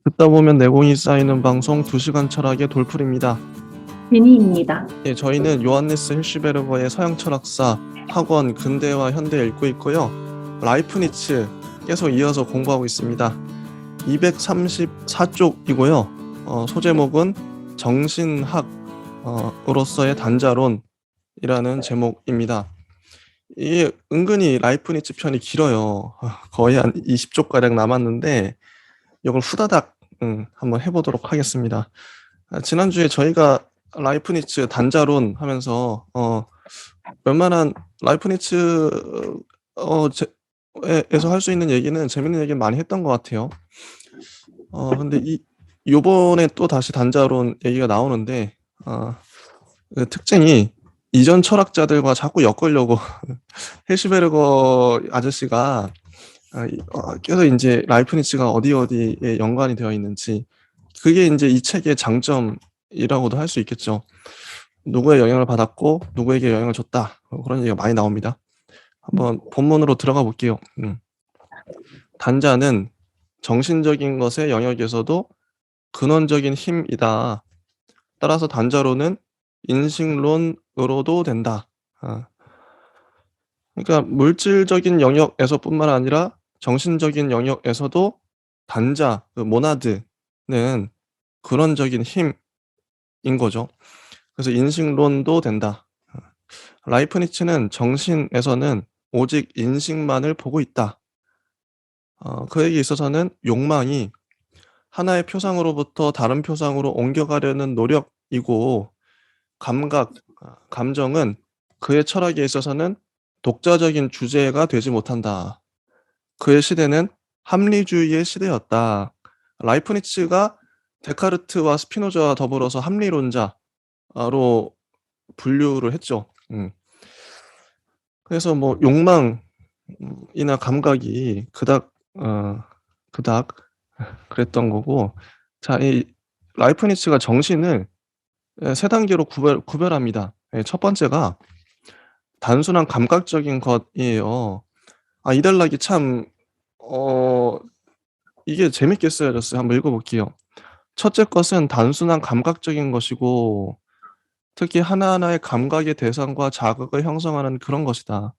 듣다 보면 내공이 쌓이는 방송 2시간 철학의 돌풀입니다. 베니입니다. 예, 저희는 요한네스 힐슈베르거의 서양 철학사 학원 근대와 현대 읽고 있고요. 라이프니츠 계속 이어서 공부하고 있습니다. 234쪽이고요. 소제목은 정신학으로서의 단자론이라는 제목입니다. 이게 은근히 라이프니츠 편이 길어요. 거의 한 20쪽가량 남았는데 이걸 후다닥 한번 해보도록 하겠습니다. 지난주에 저희가 라이프니츠 단자론 하면서 웬만한 라이프니츠 에서 할 수 있는 얘기는 재밌는 얘기 많이 했던 것 같아요. 근데 요번에 또 다시 단자론 얘기가 나오는데 그 특징이 이전 철학자들과 자꾸 엮으려고 헬시베르거 아저씨가 계속 이제 라이프니츠가 어디에 연관이 되어 있는지, 그게 이제 이 책의 장점이라고도 할 수 있겠죠. 누구의 영향을 받았고 누구에게 영향을 줬다, 그런 얘기가 많이 나옵니다. 한번 본문으로 들어가 볼게요. 단자는 정신적인 것의 영역에서도 근원적인 힘이다. 따라서 단자론은 인식론으로도 된다. 그러니까 물질적인 영역에서뿐만 아니라 정신적인 영역에서도 단자, 그 모나드는 근원적인 힘인 거죠. 그래서 인식론도 된다. 라이프니츠는 정신에서는 오직 인식만을 보고 있다. 그에게 있어서는 욕망이 하나의 표상으로부터 다른 표상으로 옮겨가려는 노력이고, 감정은 그의 철학에 있어서는 독자적인 주제가 되지 못한다. 그의 시대는 합리주의의 시대였다. 라이프니츠가 데카르트와 스피노자와 더불어서 합리론자로 분류를 했죠. 그래서 뭐 욕망이나 감각이 그닥 그랬던 거고, 자, 이 라이프니츠가 정신을 세 단계로 구별합니다. 첫 번째가 단순한 감각적인 것이에요. 이달락이 참 이게 재밌게 쓰여졌어요. 한번 읽어볼게요. 첫째 것은 단순한 감각적인 것이고, 특히 하나하나의 감각의 대상과 자극을 형성하는 그런 것이다.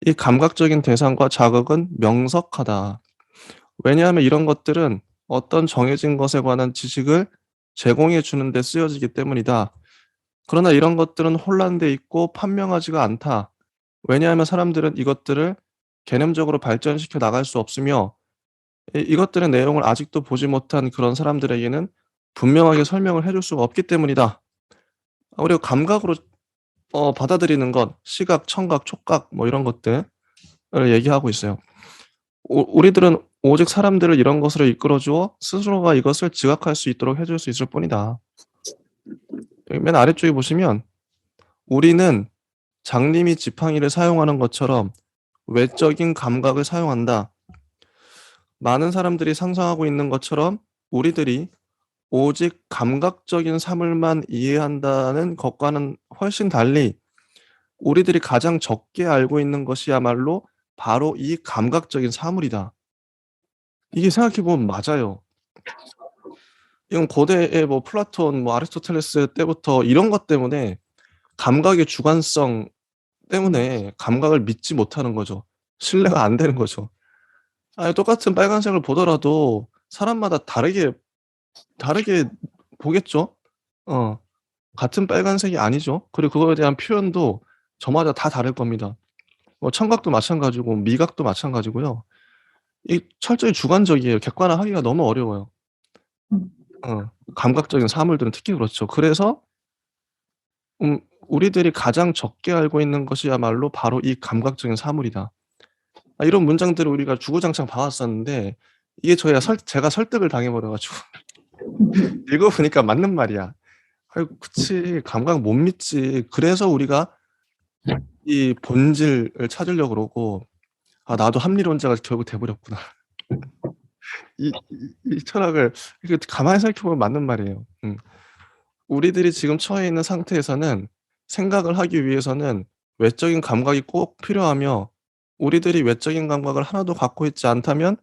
이 감각적인 대상과 자극은 명석하다. 왜냐하면 이런 것들은 어떤 정해진 것에 관한 지식을 제공해 주는 데 쓰여지기 때문이다. 그러나 이런 것들은 혼란돼 있고 판명하지가 않다. 왜냐하면 사람들은 이것들을 개념적으로 발전시켜 나갈 수 없으며, 이것들의 내용을 아직도 보지 못한 그런 사람들에게는 분명하게 설명을 해줄 수가 없기 때문이다. 우리가 감각으로 받아들이는 것, 시각, 청각, 촉각 뭐 이런 것들을 얘기하고 있어요. 우리들은 오직 사람들을 이런 것으로 이끌어 주어 스스로가 이것을 지각할 수 있도록 해줄 수 있을 뿐이다. 여기 맨 아래쪽에 보시면 우리는 장님이 지팡이를 사용하는 것처럼 외적인 감각을 사용한다. 많은 사람들이 상상하고 있는 것처럼 우리들이 오직 감각적인 사물만 이해한다는 것과는 훨씬 달리 우리들이 가장 적게 알고 있는 것이야말로 바로 이 감각적인 사물이다. 이게 생각해 보면 맞아요. 이건 고대의 뭐 플라톤, 뭐 아리스토텔레스 때부터 이런 것 때문에, 감각의 주관성 때문에 감각을 믿지 못하는 거죠. 신뢰가 안 되는 거죠. 똑같은 빨간색을 보더라도 사람마다 다르게 보겠죠. 어. 같은 빨간색이 아니죠. 그리고 그거에 대한 표현도 저마다 다 다를 겁니다. 뭐 청각도 마찬가지고 미각도 마찬가지고요. 이 철저히 주관적이에요. 객관화하기가 너무 어려워요. 음. 감각적인 사물들은 특히 그렇죠. 그래서 우리들이 가장 적게 알고 있는 것이야말로 바로 이 감각적인 사물이다. 이런 문장들을 우리가 주구장창 봐 왔었는데, 이게 제가 설득을 당해 버려 가지고 읽어 보니까 맞는 말이야. 아이고 그치. 감각 못 믿지. 그래서 우리가 이 본질을 찾으려고 그러고, 나도 합리론자가 결국 돼 버렸구나. 이 철학을 이렇게 가만히 생각해 보면 맞는 말이에요. 우리들이 지금 처해 있는 상태에서는 생각을 하기 위해서는 외적인 감각이 꼭 필요하며, 우리들이 외적인 감각을 하나도 갖고 있지 않다면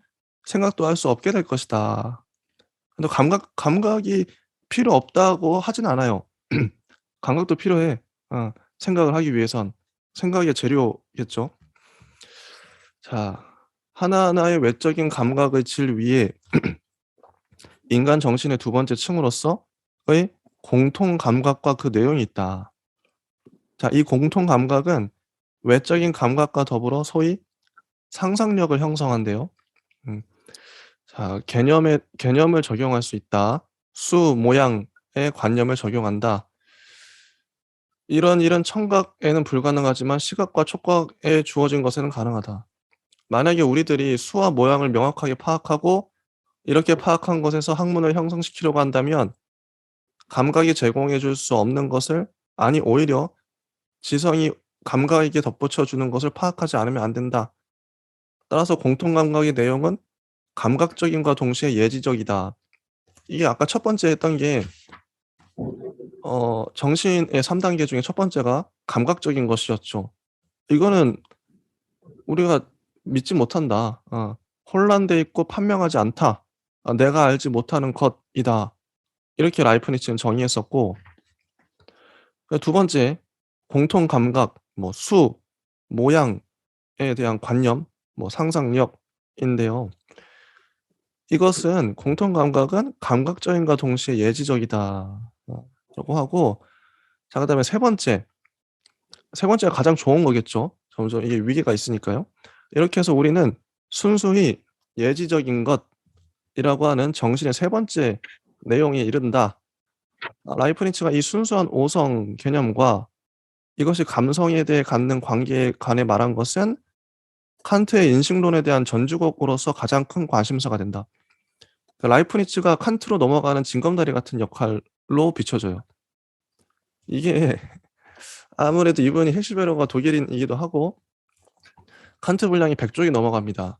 생각도 할 수 없게 될 것이다. 근데 감각이 필요 없다고 하진 않아요. 감각도 필요해. 생각을 하기 위해선. 생각의 재료겠죠. 자, 하나하나의 외적인 감각의 질 위에 인간 정신의 두 번째 층으로서의 공통 감각과 그 내용이 있다. 자, 이 공통 감각은 외적인 감각과 더불어 소위 상상력을 형성한대요. 음. 자, 개념을 적용할 수 있다. 수, 모양의 관념을 적용한다. 이런 청각에는 불가능하지만 시각과 촉각에 주어진 것에는 가능하다. 만약에 우리들이 수와 모양을 명확하게 파악하고 이렇게 파악한 것에서 학문을 형성시키려고 한다면 감각이 제공해 줄 수 없는 것을, 아니 오히려 지성이 감각에게 덧붙여 주는 것을 파악하지 않으면 안 된다. 따라서 공통 감각의 내용은 감각적인과 동시에 예지적이다. 이게 아까 첫 번째 했던 게 정신의 3 단계 중에 첫 번째가 감각적인 것이었죠. 이거는 우리가 믿지 못한다. '혼란돼 있고 판명하지 않다. 내가 알지 못하는 것이다.' 이렇게 라이프니츠는 정의했었고, 두 번째 공통 감각, 뭐 수, 모양에 대한 관념, 뭐 상상력인데요. 이것은 공통 감각은 감각적인과 동시에 예지적이다 라고 하고, 자 그다음에 세 번째가 가장 좋은 거겠죠. 점점 이게 위계가 있으니까요. 이렇게 해서 우리는 순수히 예지적인 것이라고 하는 정신의 세 번째 내용에 이른다. 라이프니츠가 이 순수한 오성 개념과 이것이 감성에 대해 갖는 관계에 관해 말한 것은 칸트의 인식론에 대한 전주곡으로서 가장 큰 관심사가 된다. 라이프니츠가 칸트로 넘어가는 징검다리 같은 역할로 비춰져요. 이게 아무래도 이분이 헥시베르가 독일인이기도 하고 칸트 분량이 100쪽이 넘어갑니다.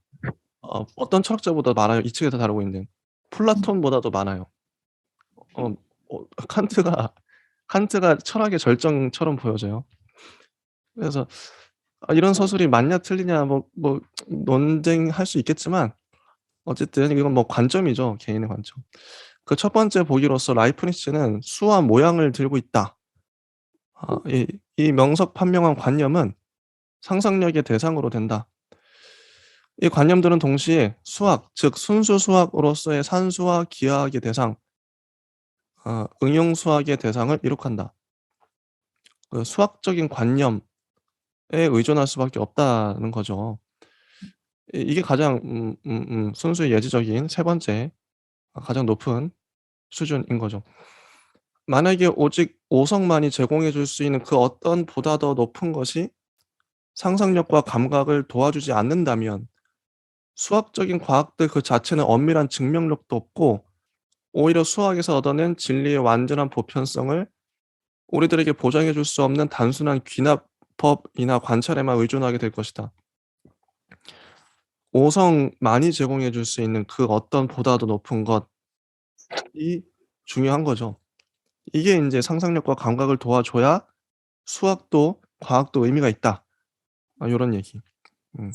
어떤 철학자보다 많아요, 이 책에서 다루고 있는. 플라톤보다도 많아요. 어 칸트가 철학의 절정처럼 보여져요. 그래서 이런 서술이 맞냐 틀리냐 뭐 논쟁할 수 있겠지만 어쨌든 이건 뭐 관점이죠, 개인의 관점. 그 첫 번째 보기로서 라이프니츠는 수와 모양을 들고 있다. 이 명석 판명한 관념은 상상력의 대상으로 된다. 이 관념들은 동시에 수학, 즉 순수 수학으로서의 산수와 기하학의 대상, 응용 수학의 대상을 이룩한다. 그 수학적인 관념에 의존할 수밖에 없다는 거죠. 이게 가장 순수히 예지적인 세 번째, 가장 높은 수준인 거죠. 만약에 오직 오성만이 제공해 줄 수 있는 그 어떤 보다 더 높은 것이 상상력과 감각을 도와주지 않는다면 수학적인 과학들 그 자체는 엄밀한 증명력도 없고 오히려 수학에서 얻어낸 진리의 완전한 보편성을 우리들에게 보장해 줄 수 없는 단순한 귀납법이나 관찰에만 의존하게 될 것이다. 오성만이 제공해 줄 수 있는 그 어떤 보다도 높은 것이 중요한 거죠. 이게 인제 상상력과 감각을 도와줘야 수학도 과학도 의미가 있다. 요런 얘기. 음.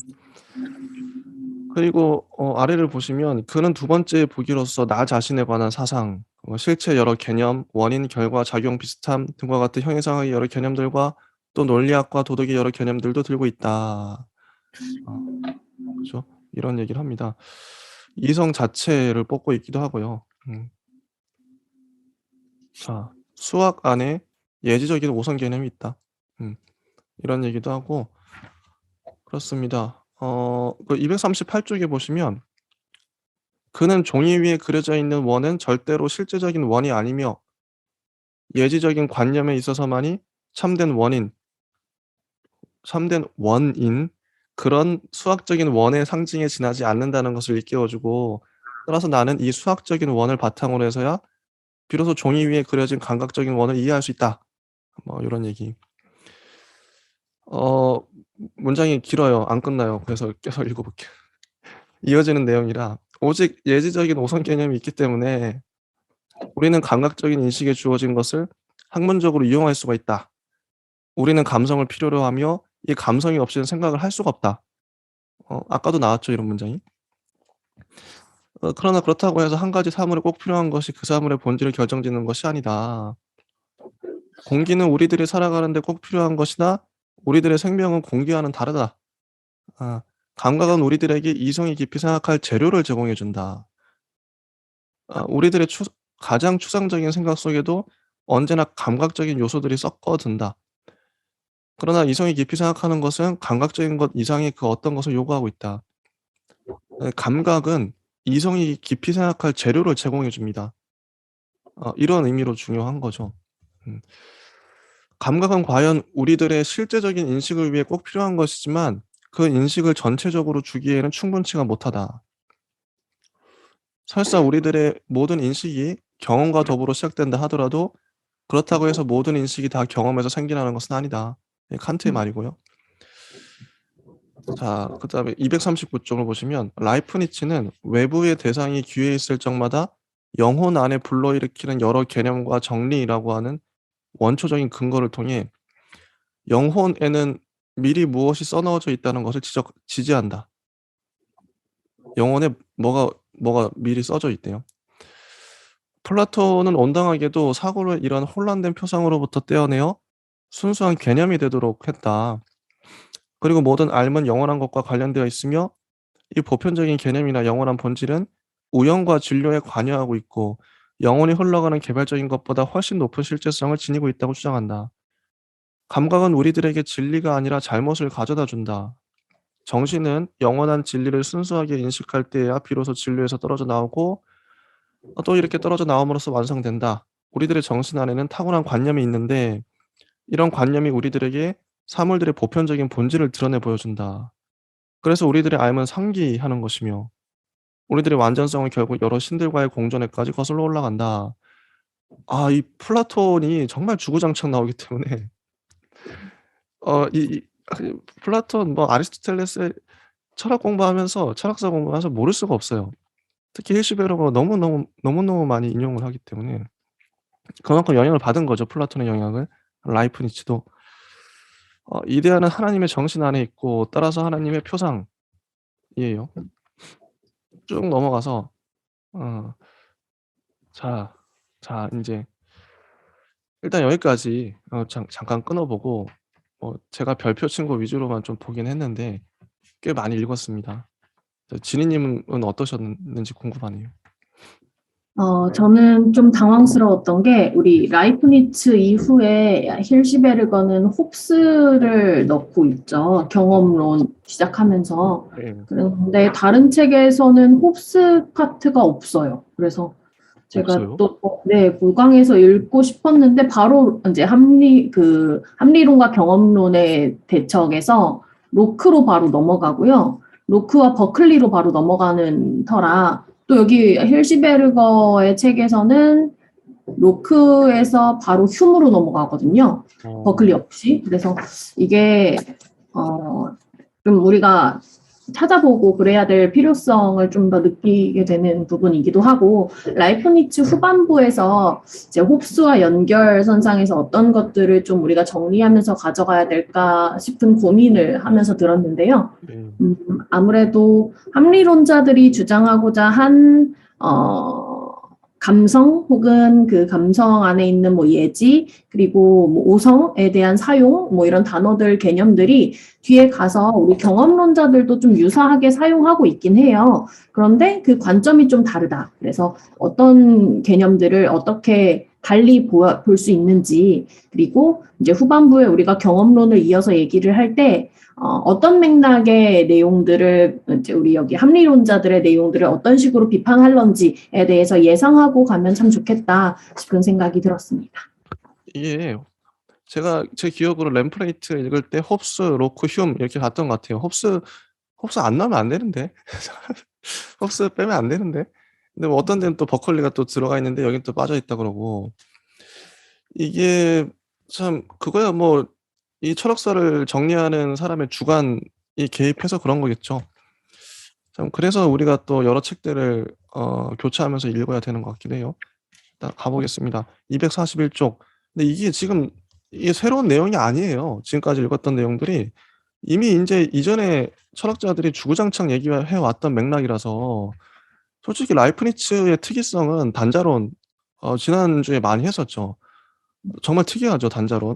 그리고 아래를 보시면 그는 두 번째 보기로서 나 자신에 관한 사상, 실체 여러 개념, 원인, 결과, 작용, 비슷함 등과 같은 형이상학의 여러 개념들과 또 논리학과 도덕의 여러 개념들도 들고 있다. 그죠? 이런 얘기를 합니다. 이성 자체를 뽑고 있기도 하고요. 자, 수학 안에 예지적인 오성 개념이 있다. 음. 이런 얘기도 하고 그렇습니다. 그 238 쪽에 보시면 그는 종이 위에 그려져 있는 원은 절대로 실제적인 원이 아니며 예지적인 관념에 있어서만이 참된 원인, 참된 원인, 그런 수학적인 원의 상징에 지나지 않는다는 것을 일깨워 주고, 따라서 나는 이 수학적인 원을 바탕으로 해서야 비로소 종이 위에 그려진 감각적인 원을 이해할 수 있다. 뭐 요런 얘기. 어 문장이 길어요. 안 끝나요. 그래서 계속 읽어 볼게요. 이어지는 내용이라 오직 예지적인 오성 개념이 있기 때문에 우리는 감각적인 인식에 주어진 것을 학문적으로 이용할 수가 있다. 우리는 감성을 필요로 하며 이 감성이 없이는 생각을 할 수가 없다. 아까도 나왔죠, 이런 문장이. 그러나 그렇다고 해서 한 가지 사물에 꼭 필요한 것이 그 사물의 본질을 결정짓는 것이 아니다. 공기는 우리들이 살아가는 데 꼭 필요한 것이나 우리들의 생명은 공기와는 다르다. 아 감각은 우리들에게 이성이 깊이 생각할 재료를 제공해 준다. 우리들의 가장 추상적인 생각 속에도 언제나 감각적인 요소들이 섞어든다. 그러나 이성이 깊이 생각하는 것은 감각적인 것 이상의 그 어떤 것을 요구하고 있다. 감각은 이성이 깊이 생각할 재료를 제공해 줍니다. 이런 의미로 중요한 거죠. 음. 감각은 과연 우리들의 실제적인 인식을 위해 꼭 필요한 것이지만 그 인식을 전체적으로 주기에는 충분치가 못하다. 설사 우리들의 모든 인식이 경험과 더불어 시작된다 하더라도 그렇다고 해서 모든 인식이 다 경험에서 생겨나는 것은 아니다. 예 칸트의 음. 말이고요. 자 그다음에 239 쪽을 보시면 라이프니츠는 외부의 대상이 귀에 있을 적마다 영혼 안에 불러일으키는 여러 개념과 정리라고 하는 원초적인 근거를 통해 영혼에는 미리 무엇이 써 넣어져 있다는 것을 지지한다. 영혼에 뭐가 미리 써져 있대요. 플라톤은 온당하게도 사고를 이런 혼란된 표상으로부터 떼어내어 순수한 개념이 되도록 했다. 그리고 모든 알은 영원한 것과 관련되어 있으며 이 보편적인 개념이나 영원한 본질은 우연과 진료에 관여하고 있고 영원히 흘러가는 개별적인 것보다 훨씬 높은 실제성을 지니고 있다고 주장한다. 감각은 우리들에게 진리가 아니라 잘못을 가져다 준다. 정신은 영원한 진리를 순수하게 인식할 때에야 비로소 진료에서 떨어져 나오고 또 이렇게 떨어져 나옴으로써 완성된다. 우리들의 정신 안에는 타고난 관념이 있는데 이런 관념이 우리들에게 사물들의 보편적인 본질을 드러내 보여준다. 그래서 우리들의 삶은 상기하는 것이며 우리들의 완전성은 결국 여러 신들과의 공존에까지 거슬러 올라간다. 이 플라톤이 정말 주구장창 나오기 때문에 플라톤 뭐 아리스토텔레스의 철학 공부하면서 철학사 공부하면서 모를 수가 없어요. 특히 히르시베르가 너무너무 많이 인용을 하기 때문에 그만큼 영향을 받은 거죠, 플라톤의 영향을. 라이프니츠도. 이데아는 하나님의 정신 안에 있고 따라서 하나님의 표상이에요. 쭉 넘어가서 어 자 인제 일단 여기까지 잠깐 끊어 보고 제가 별표 친 거 위주로만 좀 보긴 했는데 꽤 많이 읽었습니다. 지니 님은 어떠셨는지 궁금하네요. 저는 좀 당황스러웠던 게 우리 라이프니츠 이후에 힐시베르거는 홉스를 넣고 있죠. 경험론 시작하면서. 예. 그런데 다른 책에서는 홉스 파트가 없어요. 그래서 제가 없어요? 또 네, 고강에서 읽고 싶었는데 바로 이제 합리론과 경험론의 대척에서 로크로 바로 넘어가고요. 로크와 버클리로 바로 넘어가는 터라 또 여기 힐시베르거의 책에서는 로크에서 바로 휴무로 넘어가거든요. 버클리 없이. 그래서 이게 좀 우리가 찾아보고 그래야 될 필요성을 좀 더 느끼게 되는 부분이기도 하고 라이프니츠 후반부에서 이제 홉스와 연결선상에서 어떤 것들을 좀 우리가 정리하면서 가져가야 될까 싶은 고민을 하면서 들었는데요. 네. 아무래도 합리론자들이 주장하고자 한 감성 혹은 그 감성 안에 있는 뭐 예지 그리고 뭐 오성에 대한 사용 뭐 이런 단어들 개념들이 뒤에 가서 우리 경험론자들도 좀 유사하게 사용하고 있긴 해요. 그런데 그 관점이 좀 다르다. 그래서 어떤 개념들을 어떻게 달리 볼 수 있는지 그리고 이제 후반부에 우리가 경험론을 이어서 얘기를 할 때 어떤 맥락의 내용들을 이제 우리 여기 합리론자들의 내용들을 어떤 식으로 비판할런지에 대해서 예상하고 가면 참 좋겠다 싶은 생각이 들었습니다. 이게 제가 제 기억으로 램프레이트 읽을 때 홉스, 로크, 휴me 이렇게 갔던 것 같아요. 홉스 안 넣으면 안 되는데. 홉스 빼면 안 되는데. 근데 뭐 어떤 데는 또 버클리가 또 들어가 있는데 여긴 또 빠져 있다 그러고. 이게 참 그거야 뭐 이 철학사를 정리하는 사람의 주관이 개입해서 그런 거겠죠. 참 그래서 우리가 또 여러 책들을 교차하면서 읽어야 되는 것 같긴 해요. 일단 가 보겠습니다. 241 쪽. 근데 이게 새로운 내용이 아니에요. 지금까지 읽었던 내용들이 이미 인제 이전에 철학자들이 주구장창 얘기해 왔던 맥락이라서 솔직히 라이프니츠의 특이성은 단자론 지난주에 많이 했었죠. 정말 특이하죠, 단자론.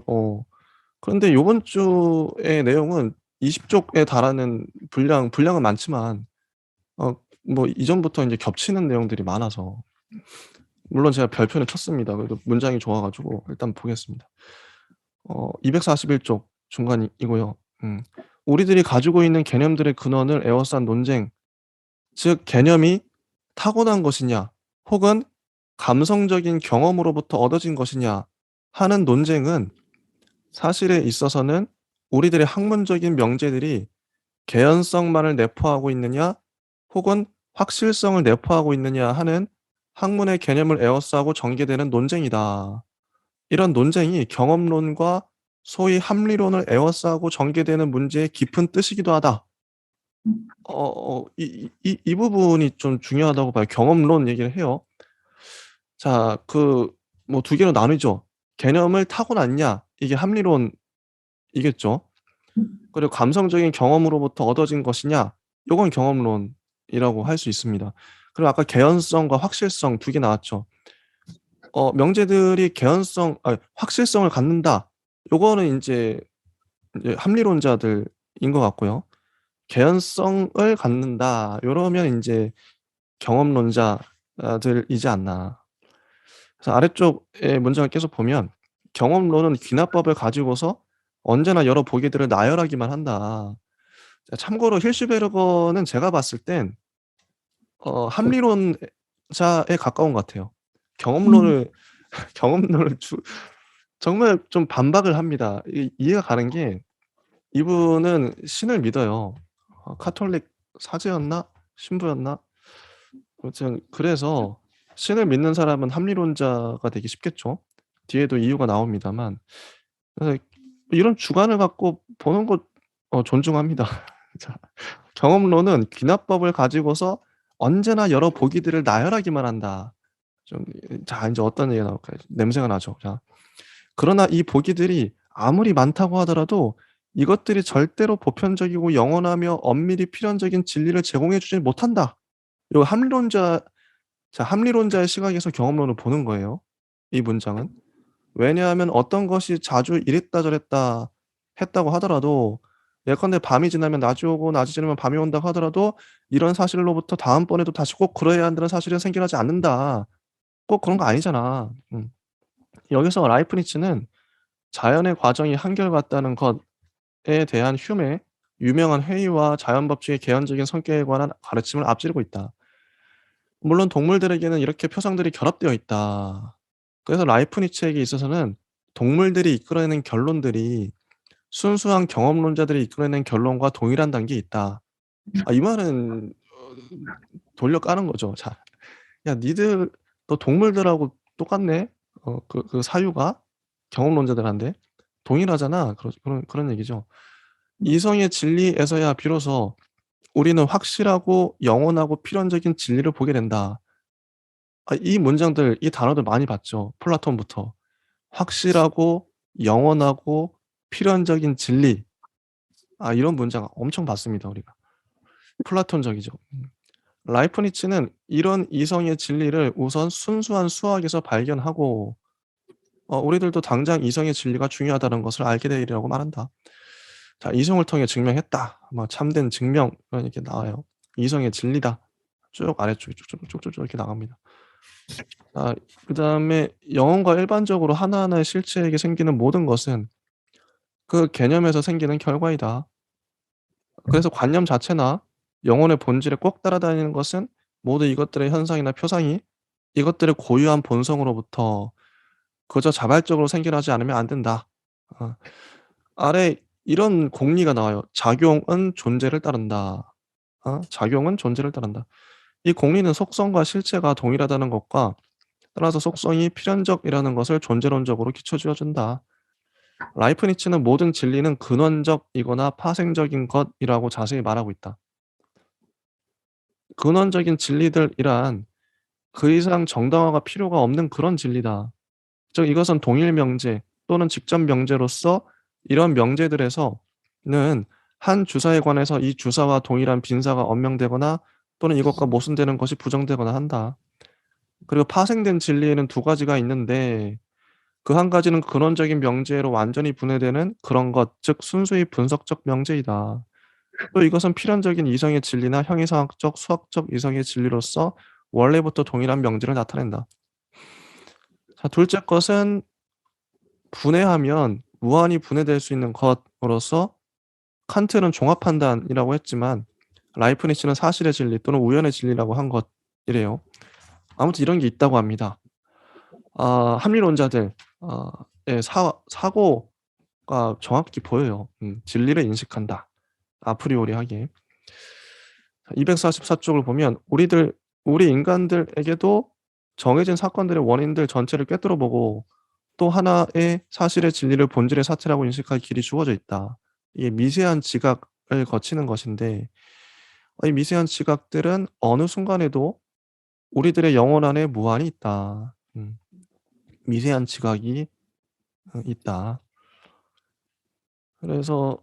그런데 요번 주의 내용은 20 쪽에 달하는 분량은 많지만 뭐 이전부터 인제 겹치는 내용들이 많아서 물론 제가 별표는 쳤습니다. 그래도 문장이 좋아 가지고 일단 보겠습니다. 241쪽 중간이고요. 우리들이 가지고 있는 개념들의 근원을 에워싼 논쟁, 즉 개념이 타고난 것이냐 혹은 감성적인 경험으로부터 얻어진 것이냐 하는 논쟁은 사실에 있어서는 우리들의 학문적인 명제들이 개연성만을 내포하고 있느냐 혹은 확실성을 내포하고 있느냐 하는 학문의 개념을 에워싸고 전개되는 논쟁이다. 이런 논쟁이 경험론과 소위 합리론을 에워싸고 전개되는 문제의 깊은 뜻이기도 하다. 이 부분이 좀 중요하다고 봐요. 경험론 얘기를 해요. 자, 뭐 두 개로 나누죠. 개념을 타고났냐 이게 합리론이겠죠. 그리고 감성적인 경험으로부터 얻어진 것이냐 요건 경험론이라고 할 수 있습니다. 그리고 아까 개연성과 확실성 두 개 나왔죠. 명제들이 확실성을 갖는다. 요거는 인제 합리론자들인 것 같고요. 개연성을 갖는다. 요러면 인제 경험론자들이지 않나. 그래서 아래쪽의 문장을 계속 보면 "경험론은 귀납법을 가지고서 언제나 여러 보기들을 나열하기만 한다." 자, 참고로 hirschberg는 제가 봤을 땐 합리론자에 가까운 것 같아요. 음. 경험론을 경험론을 정말 좀 반박을 합니다. 이해가 가는 게 이분은 신을 믿어요. 카톨릭 사제였나 신부였나? 아무튼 그래서 신을 믿는 사람은 합리론자가 되기 쉽겠죠. 뒤에도 이유가 나옵니다만. 그래서 이런 주관을 갖고 보는 것 존중합니다. 자, 경험론은 귀납법을 가지고서 언제나 여러 보기들을 나열하기만 한다. 자, 인제 어떤 얘기가 나올까요? 냄새가 나죠. 자, 그러나 이 보기들이 아무리 많다고 하더라도 이것들이 절대로 보편적이고 영원하며 엄밀히 필연적인 진리를 제공해 주지 못한다. 요 합리론자의 시각에서 경험론을 보는 거예요, 이 문장은. 왜냐하면 어떤 것이 자주 이랬다 저랬다 했다고 하더라도 예컨대 밤이 지나면 낮이 오고 낮이 지나면 밤이 온다고 하더라도 이런 사실로부터 다음번에도 다시 꼭 그러해야 한다는 사실은 생겨나지 않는다. 꼭 그런 거 아니잖아. 여기서 라이프니츠는 자연의 과정이 한결같다는 것에 대한 흄의 유명한 회의와 자연 법칙의 개연적인 성격에 관한 가르침을 앞지르고 있다. 물론 동물들에게는 이렇게 표상들이 결합되어 있다. 그래서 라이프니츠에게 있어서는 동물들이 이끌어내는 결론들이 순수한 경험론자들이 이끌어낸 결론과 동일한 게 있다. 이 말은 돌려 까는 거죠. 자, "야 니들 너 동물들하고 똑같네. 그 사유가 경험론자들한테 동일하잖아." 그런 얘기죠. "이성의 진리에서야 비로소 우리는 확실하고 영원하고 필연적인 진리를 보게 된다." 이 문장들 이 단어들 많이 봤죠. 플라톤부터. 확실하고 영원하고 필연적인 진리. 이런 문장 엄청 봤습니다, 우리가. 플라톤적이죠. 라이프니츠는 이런 이성의 진리를 우선 순수한 수학에서 발견하고 우리들도 당장 이성의 진리가 중요하다는 것을 알게 되리라고 말한다. 자, 이성을 통해 증명했다. 뭐 참된 증명 이렇게 나와요. 이성의 진리다. 쭉 아래쪽에 쭉쭉쭉쭉 이렇게 나갑니다. 그다음에 영혼과 일반적으로 하나하나의 실체에게 생기는 모든 것은 그 개념에서 생기는 결과이다. 그래서 관념 자체나 영혼의 본질에 꼭 따라다니는 것은 모두 이것들의 현상이나 표상이 이것들의 고유한 본성으로부터 그저 자발적으로 생겨나지 않으면 안 된다. 어. 아래 이런 공리가 나와요. 작용은 존재를 따른다. 작용은 존재를 따른다. 이 공리는 속성과 실체가 동일하다는 것과 따라서 속성이 필연적이라는 것을 존재론적으로 기초지어 준다. 라이프니츠는 모든 진리는 근원적이거나 파생적인 것이라고 자세히 말하고 있다. 근원적인 진리들이란 그 이상 정당화가 필요가 없는 그런 진리다. 즉 이것은 동일 명제 또는 직접 명제로서 이런 명제들에서는 한 주사에 관해서 이 주사와 동일한 빈사가 언명되거나 또는 이것과 모순되는 것이 부정되거나 한다. 그리고 파생된 진리에는 두 가지가 있는데 그 한 가지는 근원적인 명제로 완전히 분해되는 그런 것, 즉 순수히 분석적 명제이다. 또 이것은 필연적인 이성의 진리나 형이상학적, 수학적 이성의 진리로서 원래부터 동일한 명제를 나타낸다. 자, 둘째 것은 분해하면 무한히 분해될 수 있는 것으로서 칸트는 종합 판단이라고 했지만 라이프니츠는 사실의 진리 또는 우연의 진리라고 한 것이래요. 아무튼 이런 게 있다고 합니다. 합리론자들 의 사고가 정확히 보여요. 진리를 인식한다. 아프리오리하게. 244쪽을 보면 우리 인간들에게도 정해진 사건들의 원인들 전체를 꿰뚫어 보고 또 하나의 사실의 진리를 본질의 사체라고 인식할 길이 주어져 있다. 이게 미세한 지각을 거치는 것인데 이 미세한 지각들은 어느 순간에도 우리들의 영혼 안에 무한히 있다. 미세한 지각이 있다. 그래서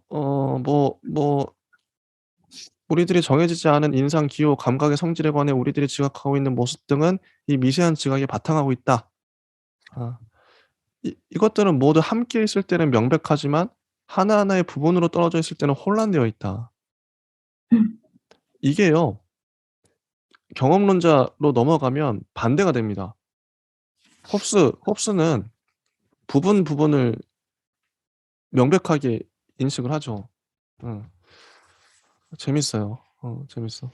우리들이 정해지지 않은 인상, 기호, 감각의 성질에 관해 우리들이 지각하고 있는 모습 등은 이 미세한 지각에 바탕하고 있다. 아. 이것들은 모두 함께 있을 때는 명백하지만 하나하나의 부분으로 떨어져 있을 때는 혼란되어 있다. 이게요. 경험론자로 넘어가면 반대가 됩니다. 홉스는 부분을 명백하게 인식을 하죠. 어. 재밌어요. 재밌어.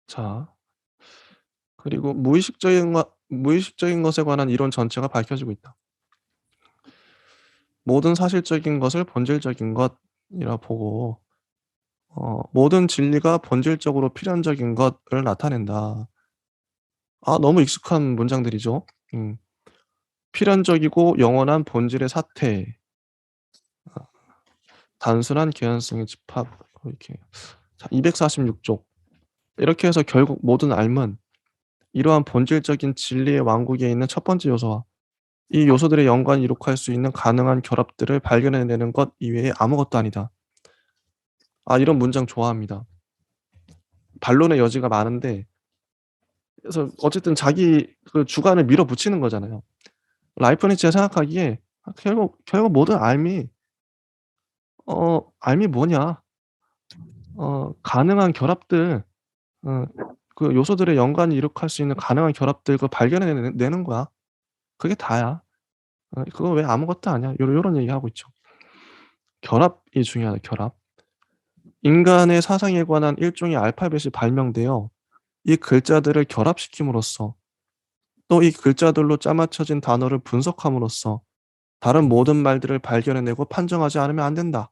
자. 그리고 무의식적인 것에 관한 이론 전체가 밝혀지고 있다. 모든 사실적인 것을 본질적인 것이라 보고 모든 진리가 본질적으로 필연적인 것을 나타낸다. 너무 익숙한 문장들이죠. 필연적이고 영원한 본질의 사태. 단순한 개연성의 집합. 이렇게. 자, 246쪽. 이렇게 해서 결국 모든 삶은 이러한 본질적인 진리의 왕국에 있는 첫 번째 요소와 이 요소들의 연관을 이룩할 수 있는 가능한 결합들을 발견해내는 것 이외에 아무것도 아니다. 이런 문장 좋아합니다. 반론의 여지가 많은데 그래서 어쨌든 자기 그 주관을 밀어붙이는 거잖아요. 라이프니츠가 생각하기에 결국 모든 삶이 뭐냐. 가능한 결합들 그 요소들의 연관을 이룩할 수 있는 가능한 결합들 그걸 발견해내는 거야. 그게 다야. 그거 외에 아무것도 아니야. 요런 얘기하고 있죠. 결합이 중요하다, 결합. 인간의 사상에 관한 일종의 알파벳이 발명되어 이 글자들을 결합시킴으로써 또 이 글자들로 짜맞춰진 단어를 분석함으로써 다른 모든 말들을 발견해내고 판정하지 않으면 안 된다.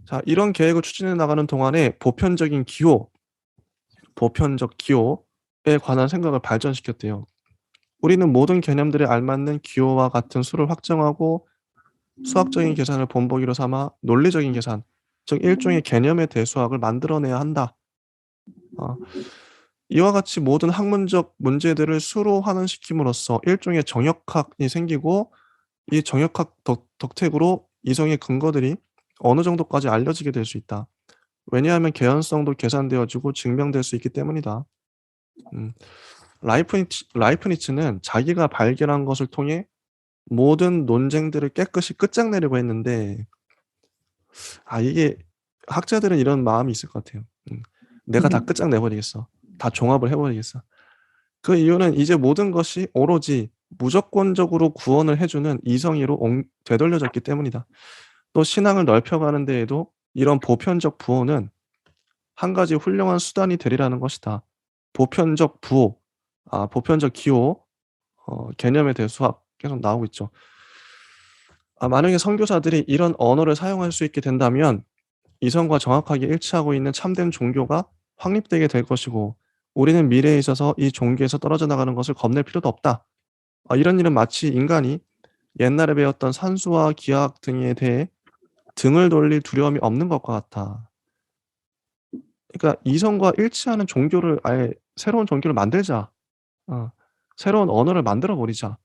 자, 이런 계획을 추진해 나가는 동안에 보편적 기호에 관한 생각을 발전시켰대요. 우리는 모든 개념들에 알맞는 기호와 같은 수를 확정하고 수학적인 계산을 본보기로 삼아 논리적인 계산, 즉 일종의 개념의 대수학을 만들어내야 한다. 이와 같이 모든 학문적 문제들을 수로 환원시킴으로써 일종의 정역학이 생기고 이 정역학 덕택으로 이성의 근거들이 어느 정도까지 알려지게 될 수 있다. 왜냐하면 개연성도 계산되어지고 증명될 수 있기 때문이다. 라이프니츠는 자기가 발견한 것을 통해 모든 논쟁들을 깨끗이 끝장내려고 했는데 이게 학자들은 이런 마음이 있을 것 같아요. '내가 다 끝장내 버리겠어. 다 종합을 해 버리겠어.' 그 이유는 이제 모든 것이 오로지 무조건적으로 구원을 해 주는 이성의로 되돌려졌기 때문이다. 또 신앙을 넓혀가는 데에도 이런 보편적 부호는 한 가지 훌륭한 수단이 되리라는 것이다. 보편적 부호, 보편적 기호, 개념에 대해 수학 계속 나오고 있죠. 만약에 선교사들이 이런 언어를 사용할 수 있게 된다면 이성과 정확하게 일치하고 있는 참된 종교가 확립되게 될 것이고 우리는 미래에 있어서 이 종교에서 떨어져 나가는 것을 겁낼 필요도 없다. 이런 일은 마치 인간이 옛날에 배웠던 산수와 기하학 등에 대해 등을 돌릴 두려움이 없는 것과 같아. 그러니까 이성과 일치하는 종교를 아예 새로운 종교를 만들자. 어. 새로운 언어를 만들어 버리자.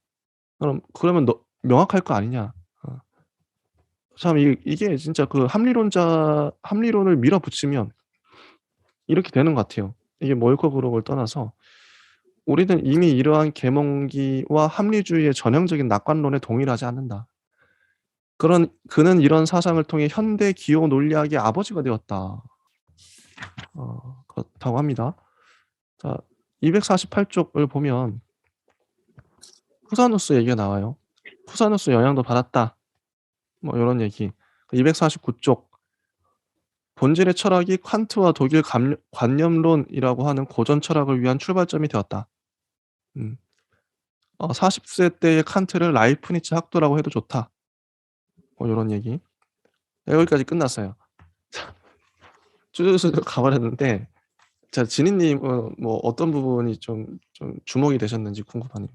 그러면 명확할 거 아니냐. 어. 참 이게 진짜 그 합리론을 밀어붙이면 이렇게 되는 것 같아요. 이게 옳고 그름을 떠나서 우리는 이미 이러한 계몽기와 합리주의의 전형적인 낙관론에 동일하지 않는다. 그는 이런 사상을 통해 현대 기호 논리학의 아버지가 되었다. 그렇다고 합니다. 자, 248쪽을 보면 푸사누스 얘기가 나와요. 푸사누스 영향도 받았다. 뭐 이런 얘기. 249쪽 본질의 철학이 칸트와 독일 관념론이라고 하는 고전 철학을 위한 출발점이 되었다. 40세 때의 칸트를 라이프니츠 학도라고 해도 좋다. 뭐 이런 얘기. 여기까지 끝났어요. 쭈쭈쭈 가버렸는데, 자, 진희님은 뭐 어떤 부분이 좀 주목이 되셨는지 궁금하네요.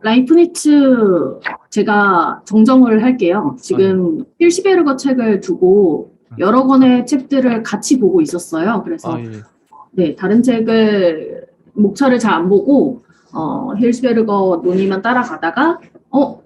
라이프니츠 제가 정정을 할게요. 지금 힐시베르거 책을 두고 여러 권의 책들을 같이 보고 있었어요. 그래서 예. 네, 다른 책을 목차를 잘 안 보고 힐시베르거 논의만 따라가다가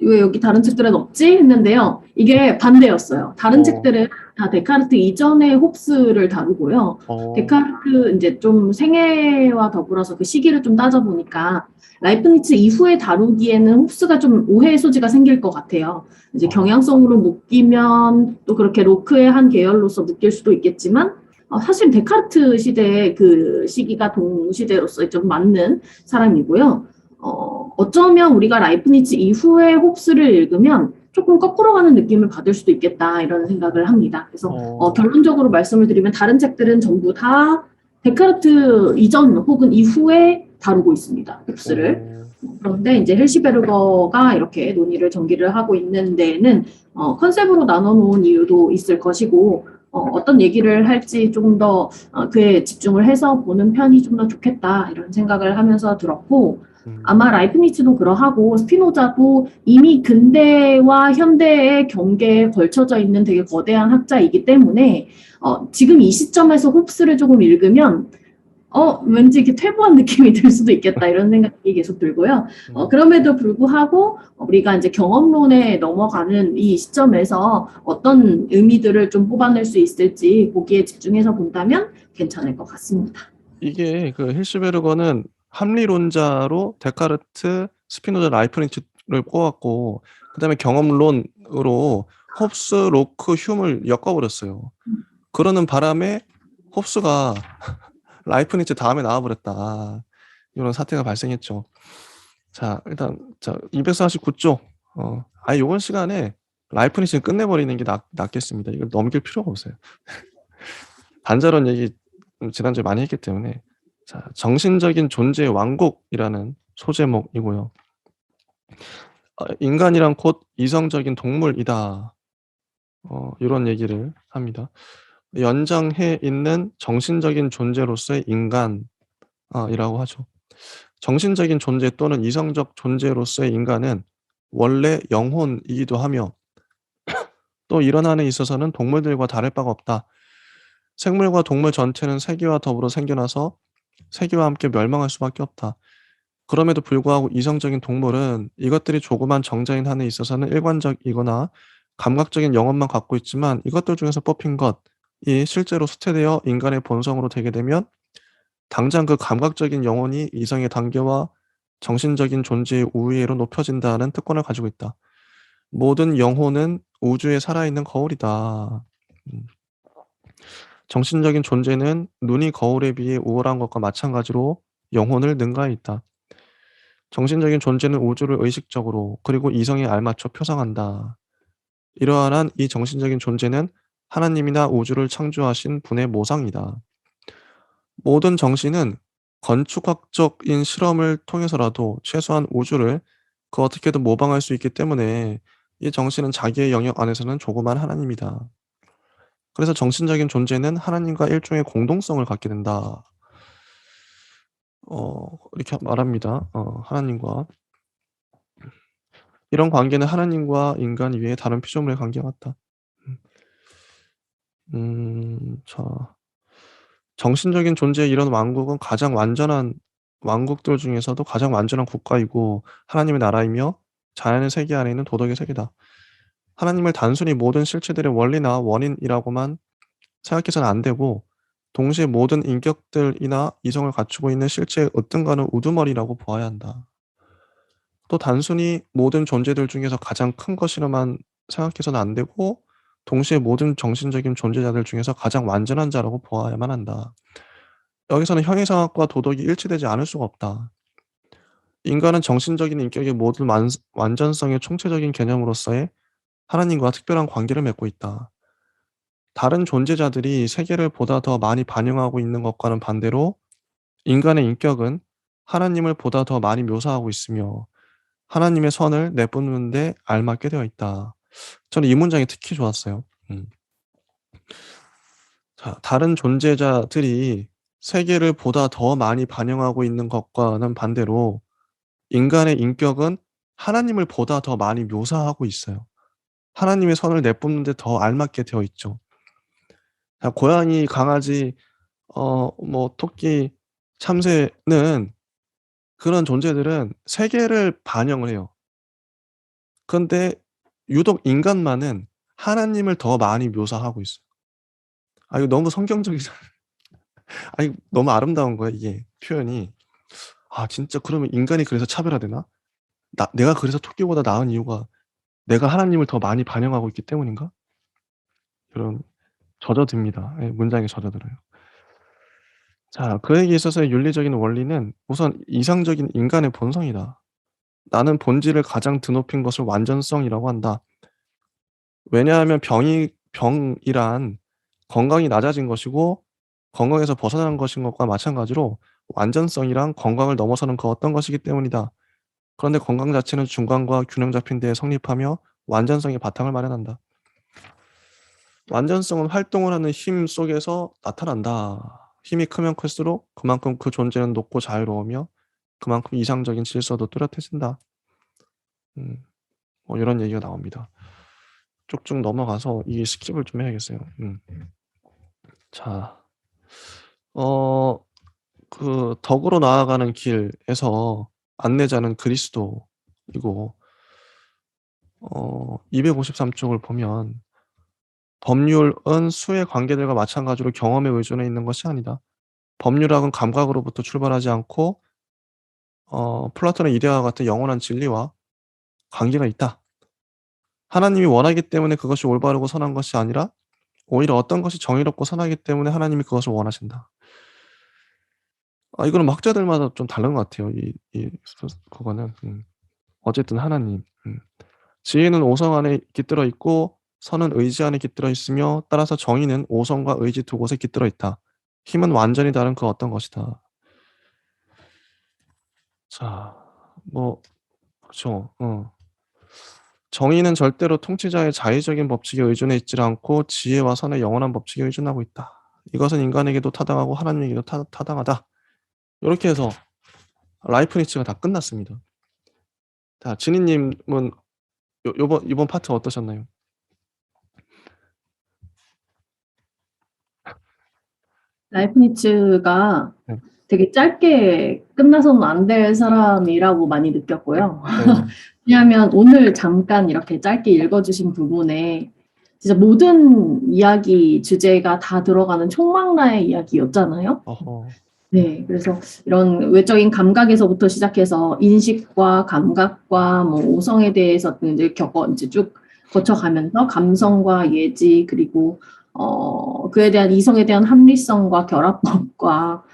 왜 여기 다른 책들은 없지? 했는데요. 이게 반대였어요. 다른 책들은 다 데카르트 이전의 홉스를 다루고요. 데카르트 이제 좀 생애와 더불어서 그 시기를 좀 따져보니까 라이프니츠 이후에 다루기에는 홉스가 좀 오해의 소지가 생길 것 같아요. 이제 경향성으로 묶이면 또 그렇게 로크의 한 계열로서 묶일 수도 있겠지만 사실 데카르트 시대의 그 시기가 동시대로서 좀 맞는 사람이고요. 어쩌면 우리가 라이프니츠 이후에 홉스를 읽으면 조금 거꾸로 가는 느낌을 받을 수도 있겠다 이런 생각을 합니다. 그래서 결론적으로 말씀을 드리면 다른 책들은 전부 다 데카르트 이전 혹은 이후에 다루고 있습니다. 홉스를. 그런데 이제 헬시베르거가 이렇게 논의를 전개를 하고 있는 데에는 컨셉으로 나눠놓은 이유도 있을 것이고 어떤 얘기를 할지 조금 더 그에 집중을 해서 보는 편이 좀 더 좋겠다 이런 생각을 하면서 들었고 아마 라이프니츠도 그러하고 스피노자도 이미 근대와 현대의 경계에 걸쳐져 있는 되게 거대한 학자이기 때문에 지금 이 시점에서 홉스를 조금 읽으면 왠지 이렇게 퇴보한 느낌이 들 수도 있겠다 이런 생각이 계속 들고요. 그럼에도 불구하고 우리가 이제 경험론에 넘어가는 이 시점에서 어떤 의미들을 좀 뽑아낼 수 있을지 거기에 집중해서 본다면 괜찮을 것 같습니다. 이게 그 힐시베르거는 합리론자로 데카르트, 스피노자, 라이프니츠를 꼽았고 그다음에 경험론으로 홉스, 로크, 휴을 엮어버렸어요. 그러는 바람에 홉스가 라이프니츠 다음에 나와버렸다. 이런 사태가 발생했죠. 자, 일단 249쪽. 이번 시간에 라이프니츠는 끝내버리는 게 낫겠습니다. 이걸 넘길 필요가 없어요. 반자론 얘기 지난주에 많이 했기 때문에. 자, 정신적인 존재의 왕국이라는 소제목이고요. 인간이란 곧 이성적인 동물이다. 이런 얘기를 합니다. 연장해 있는 정신적인 존재로서의 인간이라고 하죠. 정신적인 존재 또는 이성적 존재로서의 인간은 원래 영혼이기도 하며 또 일어나는 있어서는 동물들과 다를 바가 없다. 생물과 동물 전체는 세계와 더불어 생겨나서 세계와 함께 멸망할 수밖에 없다. 그럼에도 불구하고 이성적인 동물은 이것들이 조그만 정자인 한에 있어서는 일관적이거나 감각적인 영혼만 갖고 있지만 이것들 중에서 뽑힌 것이 실제로 수태되어 인간의 본성으로 되게 되면 당장 그 감각적인 영혼이 이성의 단계와 정신적인 존재의 우위로 높여진다는 특권을 가지고 있다. 모든 영혼은 우주에 살아있는 거울이다. 정신적인 존재는 눈이 거울에 비해 우월한 것과 마찬가지로 영혼을 능가해 있다. 정신적인 존재는 우주를 의식적으로 그리고 이성에 알맞춰 표상한다. 이러한 이 정신적인 존재는 하나님이나 우주를 창조하신 분의 모상이다. 모든 정신은 건축학적인 실험을 통해서라도 최소한 우주를 그 어떻게든 모방할 수 있기 때문에 이 정신은 자기의 영역 안에서는 조그만 하나님이다. 그래서 정신적인 존재는 하나님과 일종의 공동성을 갖게 된다. 이렇게 말합니다. 하나님과. 이런 관계는 하나님과 인간 위에 다른 피조물의 관계와 같다. 자. 정신적인 존재의 이런 왕국은 가장 완전한 왕국들 중에서도 가장 완전한 국가이고 하나님의 나라이며 자연의 세계 안에 있는 도덕의 세계다. 하나님을 단순히 모든 실체들의 원리나 원인이라고만 생각해서는 안 되고 동시에 모든 인격들이나 이성을 갖추고 있는 실체의 으뜸가는 우두머리라고 보아야 한다. 또 단순히 모든 존재들 중에서 가장 큰 것이라만 생각해서는 안 되고 동시에 모든 정신적인 존재자들 중에서 가장 완전한 자라고 보아야만 한다. 여기서는 형이상학과 도덕이 일치되지 않을 수가 없다. 인간은 정신적인 인격의 모든 완전성의 총체적인 개념으로서의 하나님과 특별한 관계를 맺고 있다. 다른 존재자들이 세계를 보다 더 많이 반영하고 있는 것과는 반대로 인간의 인격은 하나님을 보다 더 많이 묘사하고 있으며 하나님의 선을 내뿜는 데 알맞게 되어 있다. 저는 이 문장이 특히 좋았어요. 자, 다른 존재자들이 세계를 보다 더 많이 반영하고 있는 것과는 반대로 인간의 인격은 하나님을 보다 더 많이 묘사하고 있어요. 하나님의 선을 내뿜는 데 더 알맞게 되어 있죠. 자, 고양이, 강아지, 뭐 토끼, 참새는 그런 존재들은 세계를 반영을 해요. 그런데 유독 인간만은 하나님을 더 많이 묘사하고 있어요. 아, 이거 너무 성경적이잖아요. 아니, 너무 아름다운 거야, 이게 표현이. 아, 진짜 그러면 인간이 그래서 차별화되나? 내가 그래서 토끼보다 나은 이유가 내가 하나님을 더 많이 반영하고 있기 때문인가? 이런 젖어듭니다. 예, 문장에 젖어들어요. 자, 그에게 있어서의 윤리적인 원리는 우선 이상적인 인간의 본성이다. 나는 본질을 가장 드높인 것을 완전성이라고 한다. 왜냐하면 병이란 건강이 낮아진 것이고 건강에서 벗어나는 것인 것과 마찬가지로 완전성이란 건강을 넘어서는 그 어떤 것이기 때문이다. 그런데 건강 자체는 중간과 균형 잡힌 데에 성립하며 완전성의 바탕을 마련한다. 완전성은 활동을 하는 힘 속에서 나타난다. 힘이 크면 클수록 그만큼 그 존재는 높고 자유로우며 그만큼 이상적인 질서도 뚜렷해진다. 뭐 이런 얘기가 나옵니다. 쭉쭉 넘어가서 이 스킵을 좀 해야겠어요. 자, 그 덕으로 나아가는 길에서 안내자는 그리스도이고 253쪽을 보면 법률은 수의 관계들과 마찬가지로 경험에 의존해 있는 것이 아니다. 법률학은 감각으로부터 출발하지 않고 플라톤의 이데아와 같은 영원한 진리와 관계가 있다. 하나님이 원하기 때문에 그것이 올바르고 선한 것이 아니라 오히려 어떤 것이 정의롭고 선하기 때문에 하나님이 그것을 원하신다. 아, 이거는 뭐 학자들마다 좀 다른 것 같아요. 그거는. 어쨌든 하나님. 지혜는 오성 안에 깃들어 있고 선은 의지 안에 깃들어 있으며 따라서 정의는 오성과 의지 두 곳에 깃들어 있다. 힘은 완전히 다른 그 어떤 것이다. 자, 뭐 그렇죠. 정의는 절대로 통치자의 자의적인 법칙에 의존해 있지 않고 지혜와 선의 영원한 법칙에 의존하고 있다. 이것은 인간에게도 타당하고 하나님에게도 타당하다. 이렇게 해서 라이프니츠가 다 끝났습니다. 자, 진희님은 이번 파트 어떠셨나요? 라이프니츠가 네. 되게 짧게 끝나서는 안 될 사람이라고 많이 느꼈고요. 네. 왜냐하면 오늘 잠깐 이렇게 짧게 읽어주신 부분에 진짜 모든 이야기 주제가 다 들어가는 총망라의 이야기였잖아요. 어허. 네, 그래서 이런 외적인 감각에서부터 시작해서 인식과 감각과 뭐 오성에 대해서 이제 쭉 거쳐가면서 감성과 예지 그리고 그에 대한 이성에 대한 합리성과 결합법과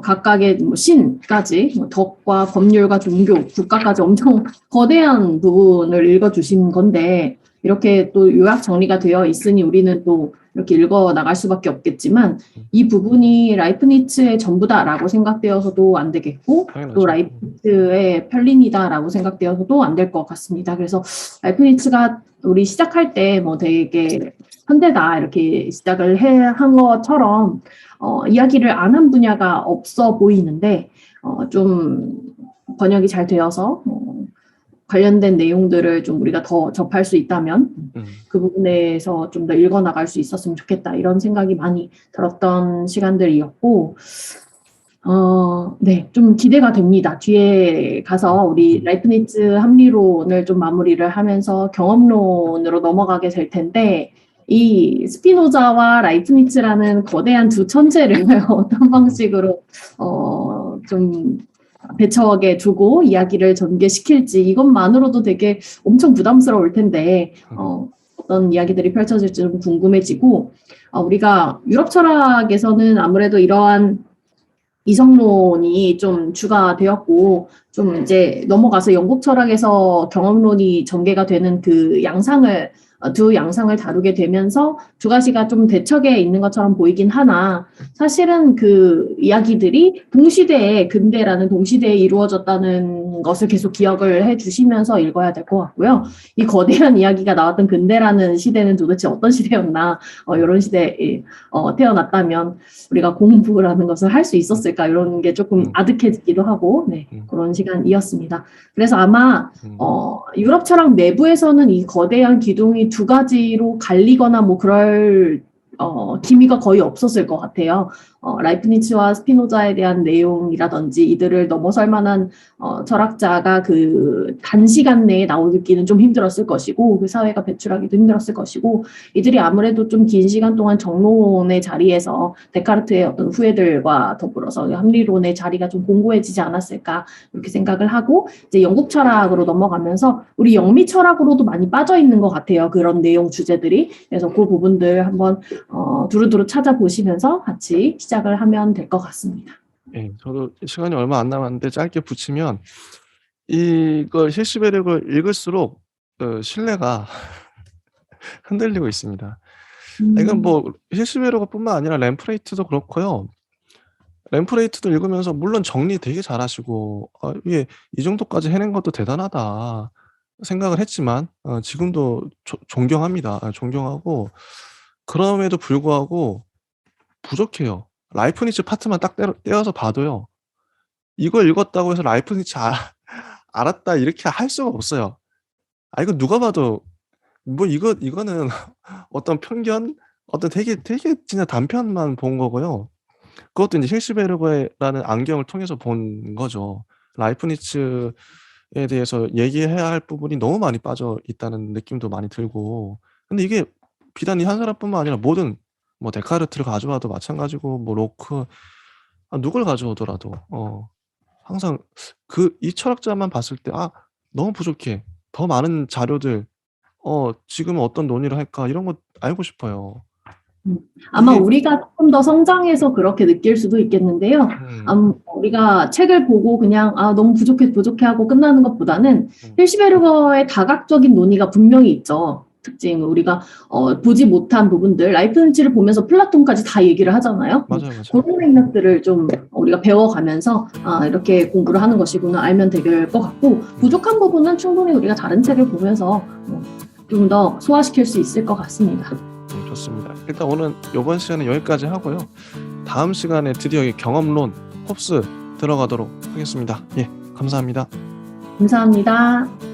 각각의 뭐 신까지 뭐 덕과 법률과 종교, 국가까지 엄청 거대한 부분을 읽어주신 건데 이렇게 또 요약 정리가 되어 있으니 우리는 또 이렇게 읽어 나갈 수밖에 없겠지만 이 부분이 라이프니츠의 전부다라고 생각되어서도 안 되겠고 당연하죠. 또 라이프니츠의 편린이다라고 생각되어서도 안 될 것 같습니다. 그래서 라이프니츠가 우리 시작할 때 뭐 되게 현대다 이렇게 시작을 한 것처럼 이야기를 안 한 분야가 없어 보이는데 좀 번역이 잘 되어서 관련된 내용들을 좀 우리가 더 접할 수 있다면 그 부분에서 좀 더 읽어나갈 수 있었으면 좋겠다 이런 생각이 많이 들었던 시간들이었고 네, 좀 기대가 됩니다. 뒤에 가서 우리 라이프니츠 합리론을 좀 마무리를 하면서 경험론으로 넘어가게 될 텐데 이 스피노자와 라이프니츠라는 거대한 두 천재를 어떤 방식으로 좀 배척에 두고 이야기를 전개시킬지 이것만으로도 되게 엄청 부담스러울 텐데 어떤 이야기들이 펼쳐질지 좀 궁금해지고 우리가 유럽 철학에서는 아무래도 이러한 이성론이 좀 주가 되었고 좀 이제 넘어가서 영국 철학에서 경험론이 전개가 되는 그 양상을 두 양상을 다루게 되면서 두 가지가 좀 대척에 있는 것처럼 보이긴 하나 사실은 그 이야기들이 동시대에 근대라는 동시대에 이루어졌다는 것을 계속 기억을 해주시면서 읽어야 될 것 같고요. 이 거대한 이야기가 나왔던 근대라는 시대는 도대체 어떤 시대였나 이런 시대에 태어났다면 우리가 공부라는 것을 할 수 있었을까 이런 게 조금 아득해지기도 하고 네, 그런 시간이었습니다. 그래서 아마 유럽 철학 내부에서는 이 거대한 기둥이 두 가지로 갈리거나 뭐 그럴 기미가 거의 없었을 것 같아요. 라이프니츠와 스피노자에 대한 내용이라든지 이들을 넘어설 만한 철학자가 그 단시간 내에 나오기는 좀 힘들었을 것이고 그 사회가 배출하기도 힘들었을 것이고 이들이 아무래도 좀 긴 시간 동안 정론의 자리에서 데카르트의 어떤 후예들과 더불어서 합리론의 자리가 좀 공고해지지 않았을까 이렇게 생각을 하고 이제 영국 철학으로 넘어가면서 우리 영미 철학으로도 많이 빠져 있는 것 같아요. 그런 내용 주제들이. 그래서 그 부분들 한번 두루두루 찾아보시면서 같이 시작을 하면 될 것 같습니다. 예, 저도 시간이 얼마 안 남았는데 짧게 붙이면 이걸 힐시베르크를 읽을수록 신뢰가 흔들리고 있습니다. 이건 뭐 힐시베르크뿐만 아니라 램프레이트도 그렇고요. 램프레이트도 읽으면서 물론 정리 되게 잘하시고 이게 이 정도까지 해낸 것도 대단하다 생각을 했지만 지금도 존경합니다. 존경하고 그럼에도 불구하고 부족해요. 라이프니츠 파트만 딱 떼어서 봐도요. 이걸 읽었다고 해서 라이프니츠 알았다 이렇게 할 수가 없어요. 이거 누가 봐도 뭐 이거는 어떤 편견, 어떤 되게 진짜 단편만 본 거고요. 그것도 이제 힐시베르크라는 안경을 통해서 본 거죠. 라이프니츠에 대해서 얘기해야 할 부분이 너무 많이 빠져 있다는 느낌도 많이 들고. 근데 이게 비단 이 한 사람뿐만 아니라 모든 뭐 데카르트를 가져와도 마찬가지고 뭐 로크 누굴 가져오더라도 항상 이 철학자만 봤을 때 너무 부족해. 더 많은 자료들 지금은 어떤 논의를 할까 이런 거 알고 싶어요. 아마 우리가 조금 더 성장해서 그렇게 느낄 수도 있겠는데요. 우리가 책을 보고 그냥 너무 부족해 하고 끝나는 것보다는 힐시베르크의 다각적인 논의가 분명히 있죠. 특징 우리가 보지 못한 부분들 라이프니츠를 보면서 플라톤까지 다 얘기를 하잖아요. 맞아요. 그런 맥락들을 좀 우리가 배워가면서 이렇게 공부를 하는 것이구나 알면 될 것 같고 부족한 부분은 충분히 우리가 다른 책을 보면서 좀 더 소화시킬 수 있을 것 같습니다. 네, 좋습니다. 일단 오늘 이번 시간은 여기까지 하고요. 다음 시간에 드디어 경험론 홉스 들어가도록 하겠습니다. 예, 감사합니다. 감사합니다.